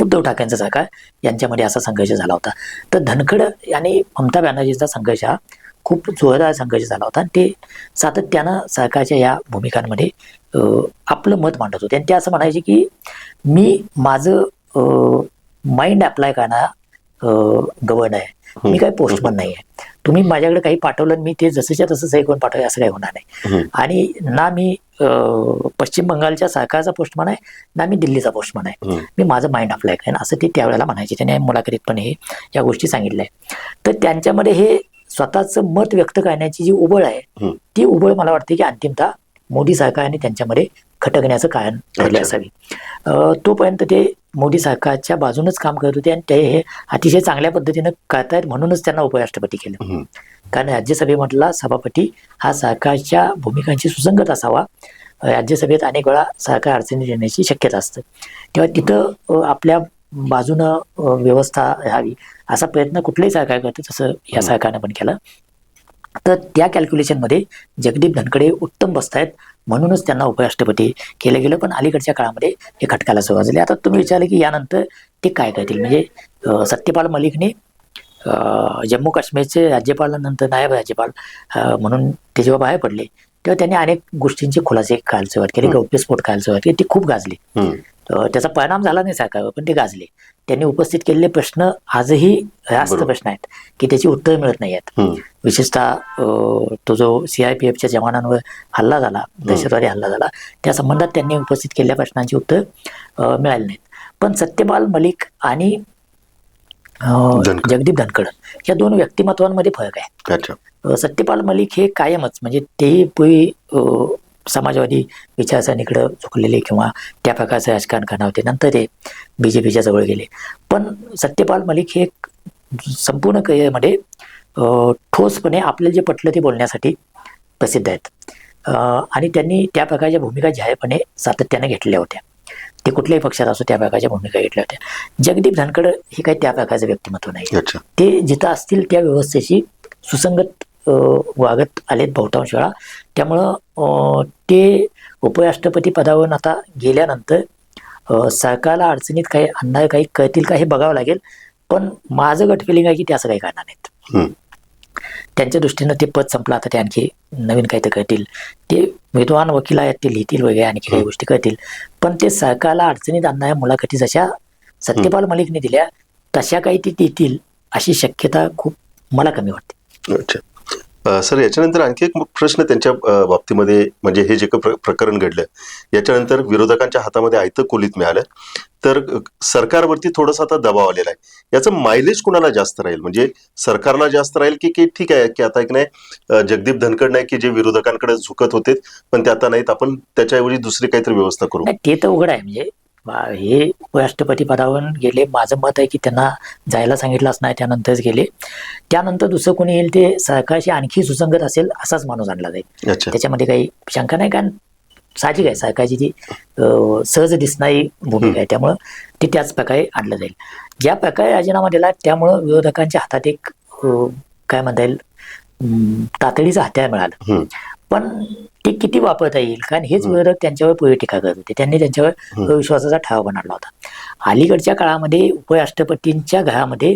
उद्धव ठाकरेंचा सरकार यांच्यामध्ये असा संघर्ष झाला होता. तर धनखड आणि ममता बॅनर्जींचा संघर्ष हा खूप जोरदार संघर्ष झाला होता. आणि ते सातत्यानं सरकारच्या या भूमिकांमध्ये आपलं मत मांडत होते. आणि ते असं म्हणायचे की मी माझं माइंड अप्लाय करणारा गव्हर्नर आहे, मी काही पोस्टमन नाही आहे. तुम्ही माझ्याकडे काही पाठवलं मी ते जसंच्या तसं सही करून पाठवलं असं काही होणार नाही. आणि ना मी पश्चिम बंगालच्या सरकारचा पोस्टमन आहे ना मी दिल्लीचा पोस्टमन आहे, मी माझं माइंड अप्लाय करेन असं ते त्यावेळेला म्हणायचे. त्याने मुलाखतीत पण हे या गोष्टी सांगितल्या आहे. तर त्यांच्यामध्ये हे स्वतःचं मत व्यक्त करण्याची जी उबळ आहे ती उबळ मला वाटते की अंतिमतः मोदी सरकारने त्यांच्यामध्ये खटकण्याचं कारण ठरले असावी. तोपर्यंत ते मोदी सरकारच्या बाजूनच काम करत होते आणि ते हे अतिशय चांगल्या पद्धतीनं करतायत म्हणूनच त्यांना उपराष्ट्रपती केलं. कारण राज्यसभेमधला सभापती हा सरकारच्या भूमिकांशी सुसंगत असावा. राज्यसभेत अनेक वेळा सरकार अडचणीत येण्याची शक्यता असते, तेव्हा तिथं आपल्या बाजूनं व्यवस्था राहावी असा प्रयत्न कुठलंही सरकार करते, तसं या सरकारनं पण केलं. तर त्या कॅल्क्युलेशनमध्ये जगदीप धनखडे उत्तम बसतायत म्हणूनच त्यांना उपराष्ट्रपती केलं गेलं. पण अलीकडच्या काळामध्ये हे खटकाला सुरुवात झाली. आता तुम्ही विचारलं की यानंतर ते काय करतील. म्हणजे सत्यपाल मलिकने जम्मू काश्मीरचे राज्यपालानंतर नायब राज्यपाल म्हणून ते जेव्हा बाहेर पडले तेव्हा त्यांनी अनेक गोष्टींचे खुलासे करायला सुरुवात केली, गौप्यस्फोट करायला सुरुवात केली. ती खूप गाजली. त्याचा परिणाम झाला नाही सरकारवर, पण ते गाजले. त्यांनी उपस्थित केलेले प्रश्न आजही रास्त प्रश्न आहेत की त्याची उत्तर मिळत नाही आहेत. विशेषतः तो जो CRPFच्या जवानांवर हल्ला झाला, दहशतवादी हल्ला झाला, त्या संबंधात त्यांनी उपस्थित केलेल्या प्रश्नांची उत्तर मिळाली नाहीत. पण सत्यपाल मलिक आणि जगदीप धनखड या दोन व्यक्तिमत्वांमध्ये फरक आहे. सत्यपाल मलिक हे कायमच म्हणजे तेही पूर्वी समाजवादी विचारसरणीकडे झुकलेले किंवा त्या प्रकारचं राजकारण करणार होते. नंतर ते BJPच्या जवळ गेले. पण सत्यपाल मलिक हे संपूर्ण करिअरमध्ये ठोसपणे आपल्याला जे पटलं ते बोलण्यासाठी प्रसिद्ध आहेत. आणि त्यांनी त्या प्रकारच्या भूमिका जाहीरपणे सातत्याने घेतलेल्या होत्या. ते कुठल्याही पक्षात असो त्या प्रकारच्या भूमिका घेतल्या होत्या. जगदीप धनखड हे काही त्या प्रकारचं व्यक्तिमत्व नाही. ते जिथं असतील त्या व्यवस्थेशी सुसंगत वागत आलेत बहुतांश वेळा. त्यामुळं ते उपराष्ट्रपती पदावरून आता गेल्यानंतर सरकारला अडचणीत काही आणणार काही करतील का हे बघावं लागेल. पण माझं गट फिलिंग आहे की ते असं काही करणार नाहीत. त्यांच्या दृष्टीनं ते पद संपलं, आता ते आणखी नवीन काहीतरी करतील. ते विद्वान वकील आहेत, ते लिहितील वगैरे आणखी काही गोष्टी करतील. पण ते सरकारला अडचणीत आणणाऱ्या मुलाखती जशा सत्यपाल मलिकने दिल्या तशा काही ते देतील अशी शक्यता खूप मला कमी वाटते. अच्छा सर, याच्यानंतर आणखी एक प्रश्न त्यांच्या बाबतीमध्ये म्हणजे हे जे काही प्रकरण घडलं याच्यानंतर विरोधकांच्या हातामध्ये आयतं कोलीत मिळालं, तर सरकारवरती थोडासा आता दबाव आलेला आहे. याचं मायलेज कुणाला जास्त राहील, म्हणजे सरकारला जास्त राहील की ठीक आहे की आता एक नाही जगदीप धनखड नाही की जे विरोधकांकडे झुकत होते पण ते आता नाहीत, आपण त्याच्याऐवजी दुसरी काहीतरी व्यवस्था करू. ते तर उघड आहे. म्हणजे हे उपराष्ट्रपती पदावर गेले, माझं मत आहे की त्यांना जायला सांगितलंच नाही, त्यानंतरच गेले. त्यानंतर दुसरं कोणी येईल ते सरकारशी आणखी सुसंगत असेल असाच माणूस आणला जाईल, त्याच्यामध्ये काही शंका नाही. कारण साहजिक आहे सरकारची जी सहज दिसणारी भूमिका आहे, त्यामुळं ते त्याच प्रकारे आणलं जाईल. ज्या प्रकारे राजीनामा दिला त्यामुळं विरोधकांच्या हातात एक काय म्हणता येईल तातडीचं हत्यार मिळालं. पण ते किती वापरता येईल, कारण हेच विरोधक त्यांच्यावर पूर्वी टीका करत होते. त्यांनी त्यांच्यावर अविश्वासाचा ठराव बनवला होता. अलीकडच्या काळामध्ये उपराष्ट्रपतींच्या घरामध्ये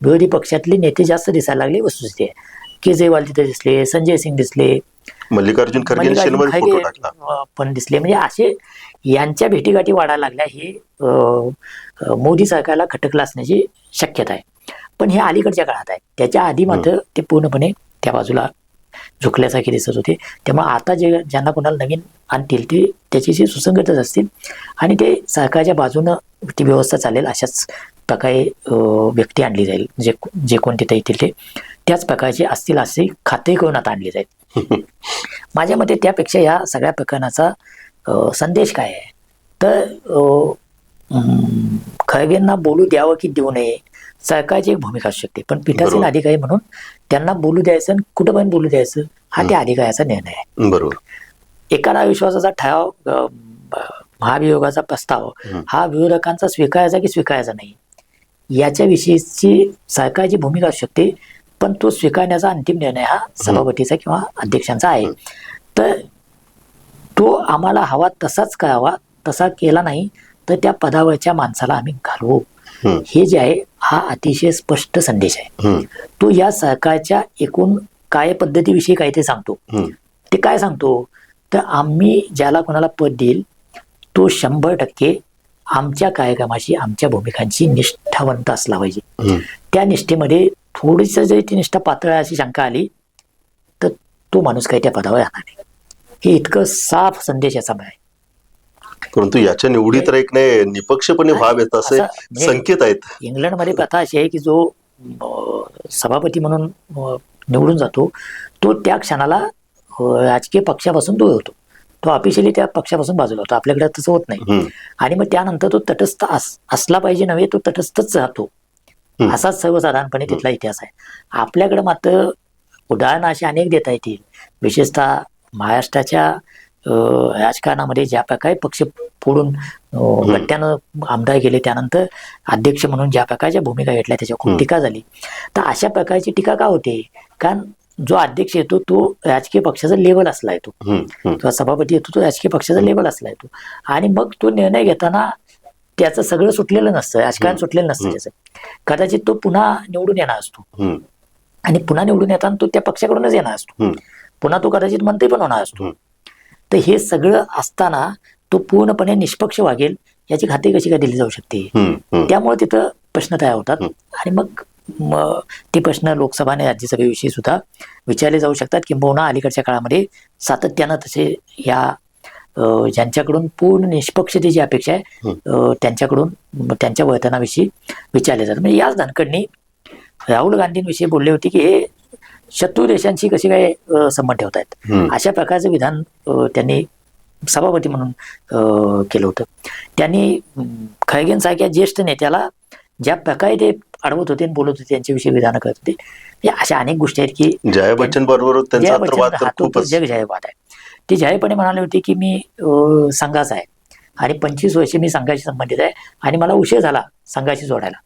विरोधी पक्षातले नेते जास्त दिसायला लागले. वस्तुस्थिती आहे, केजरीवाल तिथे दिसले, संजय सिंग दिसले, मल्लिकार्जुन खरगे पण दिसले. म्हणजे असे यांच्या भेटीगाठी वाढायला लागल्या. हे मोदी सरकारला खटकलं असण्याची शक्यता आहे. पण हे अलीकडच्या काळात आहे. त्याच्या आधी मात्र ते पूर्णपणे त्या बाजूला झुकल्यासारखे दिसत होते. त्यामुळे आता ज्यांना कोणाला नवीन आणतील ते त्याच्याशी सुसंगतच असतील आणि ते सरकारच्या बाजूनं ती व्यवस्था चालेल अशाच प्रकारे व्यक्ती आणली जाईल. जे कोण तिथे येतील ते त्याच प्रकारचे असतील असे खाते करून आता आणली जाईल. माझ्या मते त्यापेक्षा या सगळ्या प्रकरणाचा संदेश काय आहे तर खळगेंना बोलू द्यावं की देऊ नये सरकारची एक भूमिका असू शकते, पण पीठासीन बरोबर. अधिकारी म्हणून त्यांना बोलू द्यायचं आणि कुठं पण बोलू द्यायचं हा त्या अधिकाऱ्याचा निर्णय आहे. बरोबर. एकाला विश्वासाचा ठराव महाभियोगाचा प्रस्ताव हा विरोधकांचा स्वीकारायचा की स्वीकारायचा नाही याच्याविषयीची सरकारची भूमिका असू शकते, पण तो स्वीकारण्याचा अंतिम निर्णय हा सभापतीचा किंवा अध्यक्षांचा आहे. तर तो आम्हाला हवा तसाच करावा, तसा केला नाही तर त्या पदावरच्या माणसाला आम्ही घालवू, हे जे आहे हा अतिशय स्पष्ट संदेश आहे. तो या सरकारच्या एकूण कार्यपद्धतीविषयी काय ते सांगतो. ते काय सांगतो तर आम्ही ज्याला कोणाला पद देईल तो 100% आमच्या कार्यक्रमाशी आमच्या भूमिकांची निष्ठावंत असला पाहिजे. त्या निष्ठेमध्ये थोडीशी जरी ती निष्ठा पातळ आहे अशी शंका आली तर तो माणूस काही त्या पदावर राहणार नाही. हे इतकं साफ संदेश याचा आहे. परंतु याच्या निवडी तर एक नाही निपक्षपणे व्हावेत असे म्हणजे संकेत आहेत. इंग्लंडमध्ये प्रथा अशी आहे की जो सभापती म्हणून निवडून जातो तो त्या क्षणाला राजकीय पक्षापासून दूर होतो, तो ऑफिशियली त्या पक्षापासून बाजूला होतो. आपल्याकडे तसं होत नाही. आणि मग त्यानंतर तो तटस्थ असला पाहिजे नव्हे, तो तटस्थच राहतो. असाच सर्वसाधारणपणे तिथला इतिहास आहे. आपल्याकडे मात्र उदाहरणं अशी अनेक देता येतील. विशेषतः महाराष्ट्राच्या राजकारणामध्ये ज्या प्रकारे पक्ष फोडून गट्ट्यानं आमदार गेले, त्यानंतर अध्यक्ष म्हणून ज्या प्रकारच्या भूमिका घेतल्या त्याच्यावर खूप टीका झाली. तर अशा प्रकारची टीका का होते, कारण जो अध्यक्ष येतो तो राजकीय पक्षाचा लेवल असला येतो, किंवा सभापती येतो तो राजकीय पक्षाचा लेवल असला येतो. आणि मग तो निर्णय घेताना त्याचं सगळं सुटलेलं नसतं, राजकारण सुटलेलं नसतं त्याचं. कदाचित तो पुन्हा निवडून येणार असतो आणि पुन्हा निवडून येताना तो त्या पक्षाकडूनच येणार असतो, पुन्हा तो कदाचित मंत्री पण होणार असतो. तर हे सगळं असताना तो पूर्णपणे निष्पक्ष वागेल याची खात्री कशी काय दिली जाऊ शकते. त्यामुळे तिथं प्रश्न तयार होतात. आणि मग ते प्रश्न लोकसभा आणि राज्यसभेविषयी सुद्धा विचारले जाऊ शकतात, किंबहुना अलीकडच्या काळामध्ये सातत्यानं तसे या ज्यांच्याकडून पूर्ण निष्पक्षतेची अपेक्षा आहे त्यांच्याकडून त्यांच्या वर्तनाविषयी विचारले जातात. म्हणजे याच धनखडनी राहुल गांधींविषयी बोलले होते की हे शत्रू देशांशी कसे काय संबंध ठेवत आहेत. अशा प्रकारचं विधान त्यांनी सभापती म्हणून केलं होतं. त्यांनी खळगेंसारख्या ज्येष्ठ नेत्याला ज्या प्रकारे ते अडवत होते आणि बोलत होते त्यांच्याविषयी विधानं करत होते. अशा अनेक गोष्टी आहेत की जया बच्चन बरोबर त्यांचा अंतर्वाद तर खूपच जग जाहीरवाद आहे. ते जाहीरपणे म्हणाले होते की मी संघाचा आहे आणि 25 वर्षे मी संघाशी संबंधित आहे आणि मला उशीर झाला संघाशी जोडायला.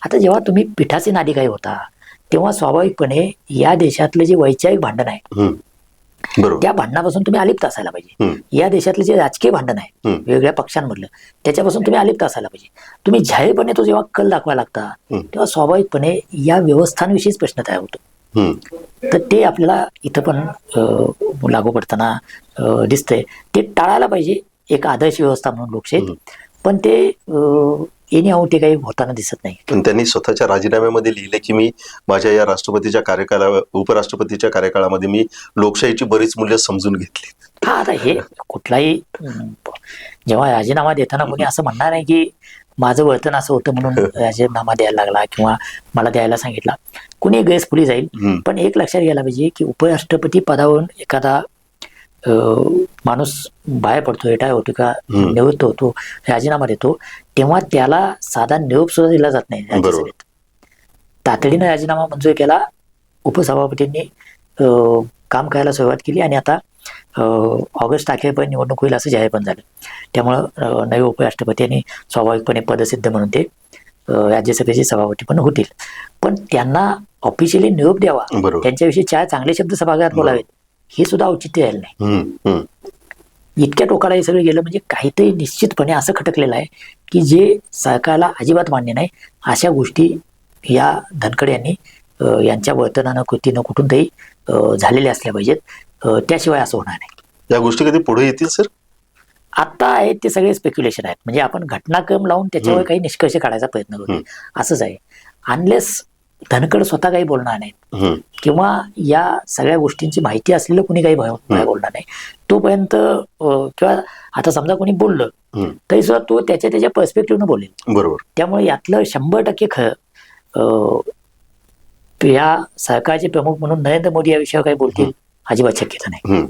आता जेव्हा तुम्ही पीठासीन अधिकारी होता तेव्हा स्वाभाविकपणे या देशातलं जे वैचारिक भांडण आहे त्या भांडणापासून तुम्ही अलिप्त असायला पाहिजे. या देशातले जे राजकीय भांडण आहे वेगवेगळ्या पक्षांमधलं त्याच्यापासून तुम्ही अलिप्त असायला पाहिजे. तुम्ही जाहीरपणे तो जेव्हा कल दाखवायला लागता तेव्हा स्वाभाविकपणे या व्यवस्थांविषयीच प्रश्न तयार होतो. तर ते आपल्याला इथं पण लागू पडताना दिसतंय. ते टाळायला पाहिजे एक आदर्श व्यवस्था म्हणून लोकशाहीत, पण ते एनी आऊट ते काही होताना दिसत नाही. पण त्यांनी स्वतःच्या राजीनाम्यामध्ये लिहिले की मी माझ्या या राष्ट्रपतीच्या उपराष्ट्रपतीच्या कार्यकाळामध्ये मी लोकशाहीची बरीच मूल्य समजून घेतली. हा, आता हे कुठलाही जेव्हा राजीनामा देताना कोणी असं म्हणणार नाही की माझं वर्तन असं होतं म्हणून राजीनामा द्यायला लागला किंवा मला द्यायला सांगितला. कुणी गैरफुली जाईल. पण एक लक्षात घ्यायला पाहिजे की उपराष्ट्रपती पदावरून एखादा माणूस बाहेर पडतो, रिटायर होतो का निवृत्त होतो, राजीनामा देतो, तेव्हा त्याला साधा निरोप सुद्धा दिला जात नाही राज्यसभेत. तातडीनं राजीनामा मंजूर केला, उपसभापतींनी काम करायला सुरुवात केली आणि आता ऑगस्ट अखेरपर्यंत निवडणूक होईल असं जाहीर पण झालं. त्यामुळं नवे उपराष्ट्रपती आणि स्वाभाविकपणे पदसिद्ध म्हणून ते राज्यसभेचे सभापती पण होतील. पण त्यांना ऑफिशियली निरोप द्यावा, त्यांच्याविषयी 4 चांगले शब्द सभागृहात बोलावेत, हे सुद्धा औचित्य राहिलं नाही. इतक्या टोकाला हे सगळं गेलं म्हणजे काहीतरी निश्चितपणे असं खटकलेलं आहे की जे सरकारला अजिबात मान्य नाही. अशा गोष्टी या धनखड यांनी यांच्या वर्तनानं कृतीनं कुठून तरी झालेल्या असल्या पाहिजेत, त्याशिवाय असं होणार नाही. या गोष्टी कधी पुढे येतील सर? आता आहेत ते सगळे स्पेक्युलेशन आहेत. म्हणजे आपण घटनाक्रम लावून त्याच्यावर काही निष्कर्ष काढायचा प्रयत्न करतो असंच आहे. अनलेस धनखड स्वतः काही बोलणार नाहीत किंवा या सगळ्या गोष्टींची माहिती असलेलं कुणी काही बोलणार नाही तोपर्यंत, किंवा आता समजा कोणी बोललं तरी सुद्धा तो त्याच्या पर्स्पेक्टिव्हनं बोलेल. बरोबर. त्यामुळे यातलं 100% खरं या सरकारचे प्रमुख म्हणून नरेंद्र मोदी या विषयावर काही बोलतील अजिबात शक्यता नाही.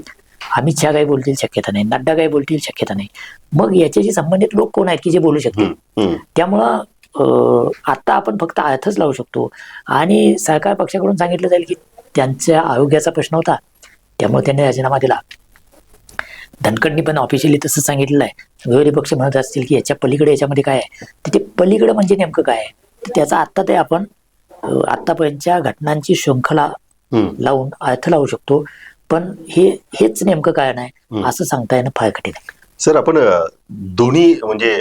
अमित शहा काही बोलतील शक्यता नाही, नड्डा काही बोलतील शक्यता नाही. मग याच्याशी संबंधित लोक कोण आहेत की जे बोलू शकतील? त्यामुळं आता आपण फक्त अर्थच लावू शकतो. आणि सहकार पक्षाकडून सांगितलं जाईल की त्यांच्या आरोग्याचा प्रश्न होता, त्यामुळे त्यांनी राजीनामा दिला. धनखडनी पण ऑफिशियली तसंच सांगितलेलं आहे. विरोधी पक्ष म्हणत असतील की याच्या पलीकडे याच्यामध्ये काय आहे, तर ते पलीकडे म्हणजे नेमकं काय आहे, तर त्याचा आत्ता ते आपण आत्तापर्यंतच्या घटनांची शृंखला लावून अर्थ लावू शकतो. पण हेच नेमकं काय नाही असं सांगता येणं फार कठीण आहे. सर, आपण दोन्ही म्हणजे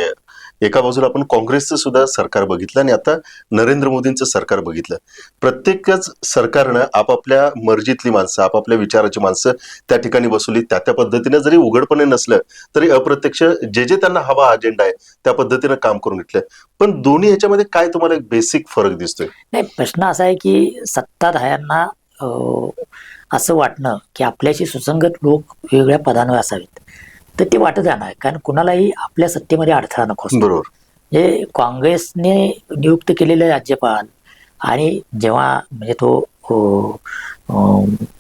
एका बाजूला आपण काँग्रेसचं सुद्धा सरकार बघितलं आणि आता नरेंद्र मोदींचं सरकार बघितलं. प्रत्येकच सरकारनं आपापल्या मर्जीतली माणसं, आपापल्या विचाराची माणसं त्या ठिकाणी बसवली. त्या पद्धतीने जरी उघडपणे नसलं तरी अप्रत्यक्ष जे त्यांना हवा अजेंडा आहे त्या पद्धतीनं काम करून घेतलं. पण दोन्ही ह्याच्यामध्ये काय तुम्हाला एक बेसिक फरक दिसतोय? नाही, प्रश्न असा आहे की सत्ताधाऱ्यांना असं वाटणं की आपल्याशी सुसंगत लोक वेगवेगळ्या पदांवर असावेत, तर ते वाटत राहणार. कारण कुणालाही आपल्या सत्तेमध्ये अडथळा नको असतो. बरोबर. म्हणजे काँग्रेसने नियुक्त केलेले राज्यपाल आणि जेव्हा म्हणजे तो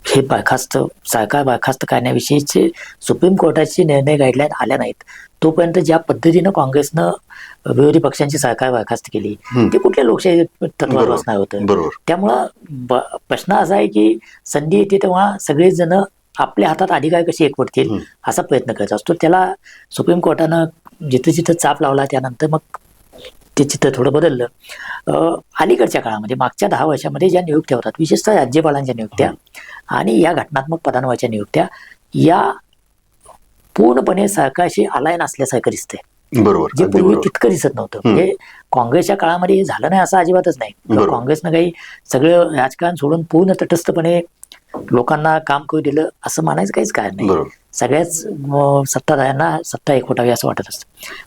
हे बरखास्त सरकार बरखास्त करण्याविषयीचे सुप्रीम कोर्टाचे निर्णय गाईडलाईन आल्या नाहीत तोपर्यंत ज्या पद्धतीनं काँग्रेसनं विरोधी पक्षांची सरकार बरखास्त केली ते कुठल्या लोकशाही तत्वावर बसणार होतं. त्यामुळं प्रश्न असा आहे की संधी येते तेव्हा सगळेच जण आपल्या हातात अधिकार कसे एकवटतील असा प्रयत्न करत असतो. त्याला सुप्रीम कोर्टानं जिथं जिथं चाप लावला त्यानंतर मग ते चित्र थोडं बदललं. अलीकडच्या काळामध्ये मागच्या 10 वर्षामध्ये ज्या नियुक्त्या होतात, विशेषतः राज्यपालांच्या नियुक्त्या आणि या घटनात्मक पदांवरच्या नियुक्त्या, या पूर्णपणे सरकारशी अलायन असल्यासारखं दिसतंय. बरोबर. जे पूर्वी तितकं दिसत नव्हतं. म्हणजे काँग्रेसच्या काळामध्ये हे झालं नाही असं अजिबातच नाही. काँग्रेसनं काही सगळं राजकारण सोडून पूर्ण तटस्थपणे लोकांना काम करू दिलं असं म्हणायचं काहीच कारण नाही. सगळ्याच सत्ताधाऱ्यांना सत्ता एकवटावी असं वाटत असतं.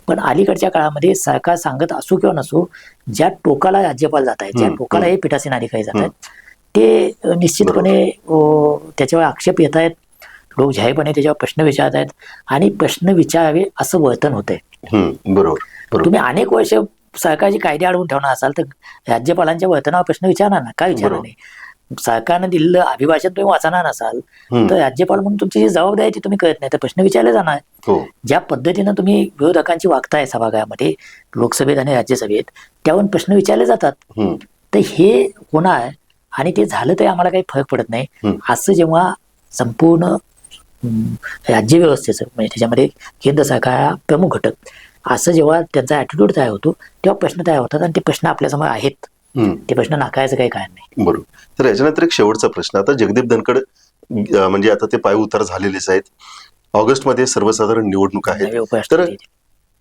पण अलीकडच्या काळामध्ये सरकार सांगत असो किंवा नसो, ज्या टोकाला राज्यपाल जात आहेत, ज्या टोकाला हे पीठासीन अधिकारी जात आहेत, ते निश्चितपणे त्याच्यावर आक्षेप येत आहेत. लोक जाहीरपणे त्याच्यावर प्रश्न विचारत आहेत आणि प्रश्न विचारावे असं वर्तन होतंय. बरोबर. तुम्ही अनेक वर्ष सरकारचे कायदे अडवून ठेवणार असाल तर राज्यपालांच्या वर्तनावर प्रश्न विचारणार ना? काय विचारणार नाही? सरकारनं दिलेलं अभिभाषण तुम्ही वाचणार नसाल तर राज्यपाल म्हणून तुमची जी जबाबदारी आहे ती तुम्ही करत नाही तर प्रश्न विचारले जाणार. ज्या पद्धतीनं तुम्ही विरोधकांची वागताय सभागृहामध्ये, लोकसभेत आणि राज्यसभेत, त्यावरून प्रश्न विचारले जातात. तर हे होणार आणि ते झालं तरी आम्हाला काही फरक पडत नाही असं जेव्हा संपूर्ण राज्य व्यवस्थेचं म्हणजे त्याच्यामध्ये केंद्र सरकार हा प्रमुख घटक असं जेव्हा त्यांचा ऍटिट्यूड तयार होतो तेव्हा प्रश्न तयार होतात आणि ते प्रश्न आपल्यासमोर आहेत. ते प्रश्न नाकारायचं काही कारण नाही. बरोबर. तर याच्यानंतर एक शेवटचा प्रश्न. आता जगदीप धनखड म्हणजे आता ते पायउतार झालेलेच आहेत. ऑगस्टमध्ये सर्वसाधारण निवडणूक आहेत. तर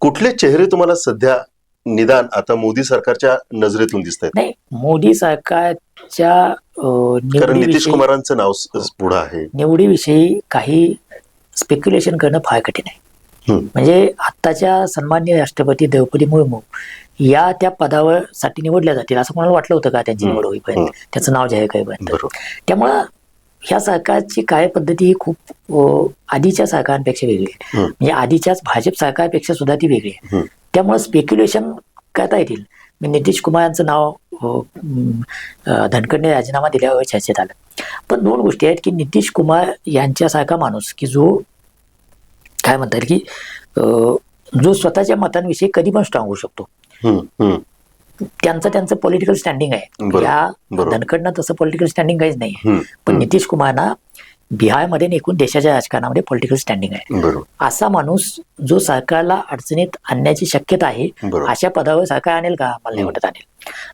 कुठले चेहरे तुम्हाला सध्या निदान आता मोदी सरकारच्या नजरेतून दिसत आहेत? नाही, मोदी सरकारच्या कारण नितीश कुमारांचं नाव पुढे आहे. निवडीविषयी काही स्पेक्युलेशन करणं फार कठीण आहे. म्हणजे आत्ताच्या सन्माननीय राष्ट्रपती द्रौपदी मुर्मू या त्या पदावर साठी निवडल्या जातील असं कोणाला वाटलं होतं का त्यांची निवड होईपर्यंत, त्याचं नाव जाहीर करेपर्यंत? त्यामुळं ह्या सरकारची कार्यपद्धती ही खूप आधीच्या सरकारांपेक्षा वेगळी आहे. म्हणजे आधीच्याच भाजप सरकारपेक्षा सुद्धा ती वेगळी आहे. त्यामुळे स्पेक्युलेशन करता येतील. नितीश कुमार यांचं नाव धनखडने राजीनामा दिल्यावर चर्चेत आलं. पण 2 गोष्टी आहेत की नितीश कुमार यांच्यासारखा माणूस की जो काय म्हणतात की जो स्वतःच्या मतांविषयी कधी पण स्ट्रॉंग होऊ शकतो. त्यांचं पॉलिटिकल स्टँडिंग आहे. या धनखडनं तसं पॉलिटिकल स्टँडिंग काहीच नाही. पण नितीश कुमारना बिहारमध्ये एकूण देशाच्या राजकारणामध्ये पॉलिटिकल स्टँडिंग आहे. असा माणूस जो सरकारला अडचणीत आणण्याची शक्यता आहे अशा पदावर सरकार आणेल का? मला नाही वाटत आणेल.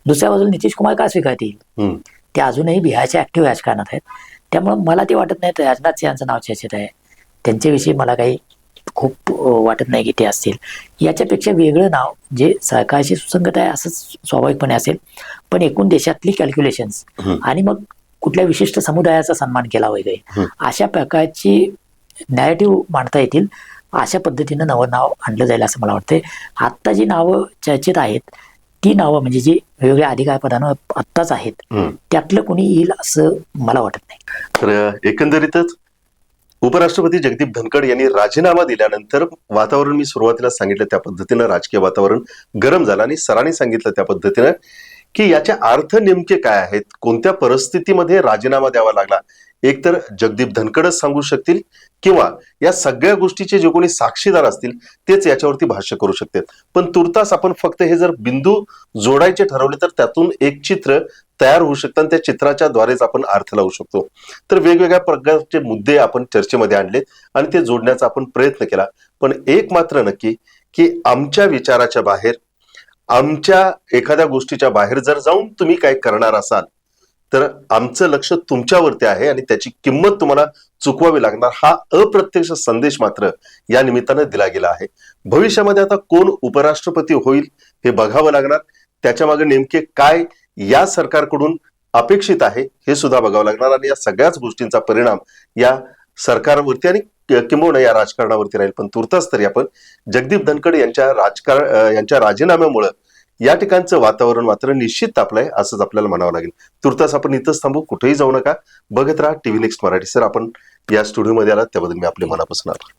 दुसऱ्या बाजूला नितीश कुमार का स्वीकारतील? ते अजूनही बिहारच्या ऍक्टिव्ह राजकारणात आहेत. त्यामुळे मला ते वाटत नाही तर राजनाथ सिंहांचं नाव चर्चेत आहे. त्यांच्याविषयी मला काही खूप वाटत नाही की ते असतील. याच्यापेक्षा वेगळं नाव जे सरकारशी सुसंगत आहे असं स्वाभाविकपणे असेल, पण एकूण देशातली कॅल्क्युलेशन्स आणि मग कुठल्या विशिष्ट समुदायाचा सन्मान केला वगैरे अशा प्रकारची नॅरेटिव्ह मांडता येतील. अशा पद्धतीनं नवं नाव आणलं जाईल असं मला वाटतंय. आत्ता जी नावं चर्चेत आहेत ती नावं म्हणजे जी वेगवेगळ्या अधिकार पदांवर आत्ताच आहेत त्यातलं कोणी येईल असं मला वाटत नाही. तर एकंदरीतच उपराष्ट्रपती जगदीप धनखड यांनी राजीनामा दिल्यानंतर वातावरण मी सुरुवातीला सांगितलं त्या पद्धतीनं राजकीय वातावरण गरम झालं आणि सरांनी सांगितलं त्या पद्धतीनं की याचे अर्थ नेमके काय आहेत, कोणत्या परिस्थितीमध्ये राजीनामा द्यावा लागला, एकतर जगदीप धनखडच सांगू शकतील किंवा या सगळ्या गोष्टीचे जे कोणी साक्षीदार असतील तेच याच्यावरती भाष्य करू शकतात. पण तुर्तास आपण फक्त हे जर बिंदू जोडायचे ठरवले तर त्यातून एक चित्र तयार होऊ शकतं आणि त्या चित्राच्या द्वारेच आपण अर्थ लावू शकतो. तर वेगवेगळ्या प्रकारचे मुद्दे आपण चर्चेमध्ये आणले आणि ते जोडण्याचा आपण प्रयत्न केला. पण एक मात्र नक्की की आमच्या विचाराच्या बाहेर, आमच्या एखाद्या गोष्टीच्या बाहेर जर जाऊन तुम्ही काय करणार असाल तर आमचं लक्ष तुमच्यावरती आहे आणि त्याची किंमत तुम्हाला चुकवावी लागणार, हा अप्रत्यक्ष संदेश मात्र या निमित्तानं दिला गेला आहे. भविष्यामध्ये आता कोण उपराष्ट्रपती होईल हे बघावं लागणार, त्याच्या मागे नेमके काय या सरकारकडून अपेक्षित आहे हे सुद्धा बघावं लागणार आणि या सगळ्याच गोष्टींचा परिणाम या सरकारवरती आणि किंबहुना या राजकारणावरती राहील. पण तुर्तास तरी आपण जगदीप धनखड यांच्या राजीनाम्यामुळे या ठिकाणचं वातावरण मात्र निश्चित तापलंय असंच आपल्याला म्हणावं लागेल. तुर्तास आपण इथंच थांबू, कुठेही जाऊ नका, बघत राहा टीव्ही नेक्स्ट मराठी. सर, आपण या स्टुडिओमध्ये आलात त्याबद्दल मी आपले मनापासून आभार.